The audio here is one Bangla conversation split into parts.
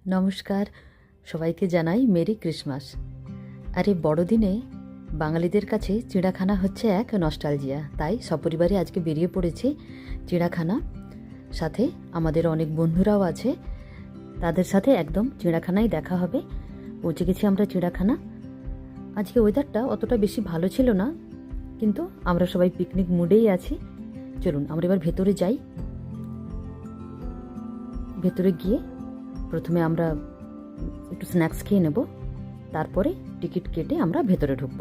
নমস্কার, সবাইকে জানাই মেরি ক্রিসমাস। আর এই বড়দিনে বাঙালিদের কাছে চিড়িয়াখানা হচ্ছে এক নস্টালজিয়া। তাই সপরিবারে আজকে বেরিয়ে পড়েছি চিড়িয়াখানা। সাথে আমাদের অনেক বন্ধুরাও আছে, তাদের সাথে একদম চিড়িয়াখানায় দেখা হবে। পৌঁছে গেছি আমরা চিড়িয়াখানা। আজকে ওয়েদারটা অতটা বেশি ভালো ছিল না, কিন্তু আমরা সবাই পিকনিক মুডেই আছি। চলুন আমরা এবার ভেতরে যাই। ভেতরে গিয়ে প্রথমে আমরা একটু স্ন্যাক্স খেয়ে নেব, তারপরে টিকিট কেটে আমরা ভেতরে ঢুকব।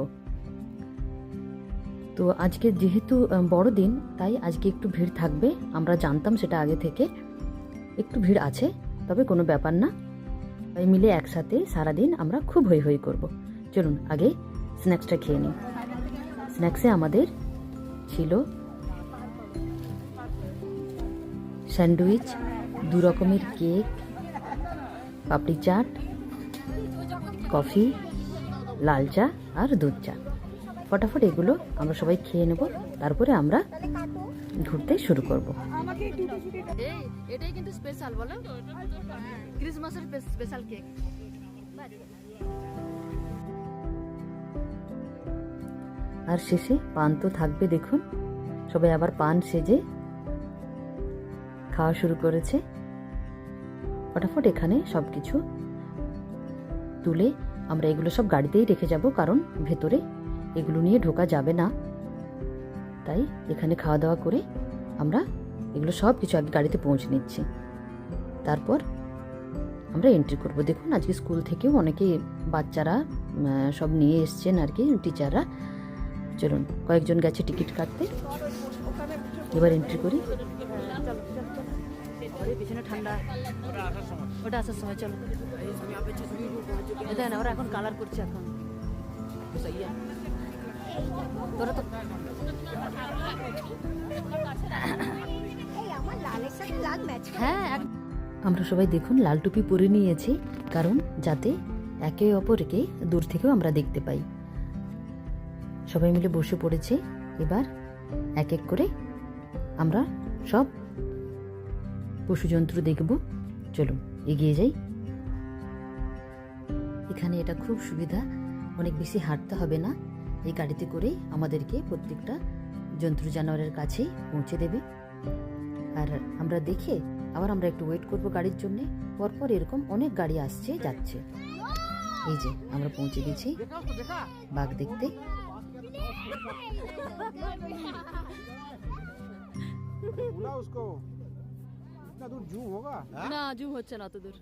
তো আজকে যেহেতু বড়দিন, তাই আজকে একটু ভিড় থাকবে। আমরা জানতাম সেটা আগে থেকে, একটু ভিড় আছে, তবে কোনো ব্যাপার না। সবাই মিলে একসাথে সারাদিন আমরা খুব হৈ হৈ করব। চলুন আগে স্ন্যাক্সটা খেয়ে নিই। স্ন্যাক্সে আমাদের ছিল স্যান্ডউইচ, 2 রকমের কেক, পাপড়ি চাট, কফি, লাল চা আর দুধ চা। ফটাফট এগুলো আমরা সবাই খেয়ে নেব, তারপরে আমরা ঘুরতে শুরু করব। এটাই কিন্তু স্পেশাল, বলো ক্রিসমাসের স্পেশাল কেক। আর শেষে পান তো থাকবে। দেখুন সবাই আবার পান সেজে খাওয়া শুরু করেছে। ফটাফট এখানে সব কিছু তুলে আমরা এগুলো সব গাড়িতেই রেখে যাব, কারণ ভেতরে এগুলো নিয়ে ঢোকা যাবে না। তাই এখানে খাওয়া দাওয়া করে আমরা এগুলো সব কিছু আগে গাড়িতে পৌঁছে নিচ্ছি, তারপর আমরা এন্ট্রি করব। দেখুন আজকে স্কুল থেকেও অনেকে বাচ্চারা সব নিয়ে এসছেন আর কি, টিচাররা। চলুন, কয়েকজন গেছে টিকিট কাটতে, এবার এন্ট্রি করি। পিছনে ঠান্ডা, ওটা আসার সময়। চলো, এটা না, ওরা এখন কালার করছে। এখন তোরা তো হ্যাঁ, আমরা সবাই দেখুন লাল টুপি পরে নিয়েছি, কারণ যাতে একে অপরকে দূর থেকেও আমরা দেখতে পাই। সবাই মিলে বসে পড়েছে। এবার এক এক করে আমরা সব পশুজন্তু দেখব। চলুন এগিয়ে যাই। এখানে এটা খুব সুবিধা, অনেক বেশি হাঁটতে হবে না। এই গাড়িতে করেই আমাদেরকে প্রত্যেকটা জন্তু জানোয়ারের কাছেই পৌঁছে দেবে। আর আমরা দেখে আবার আমরা একটু ওয়েট করব গাড়ির জন্য। পরপর এরকম অনেক গাড়ি আসছে যাচ্ছে। এই যে আমরা পৌঁছে গেছি বাঘ দেখতে। না, জুম হচ্ছে না অত দূর।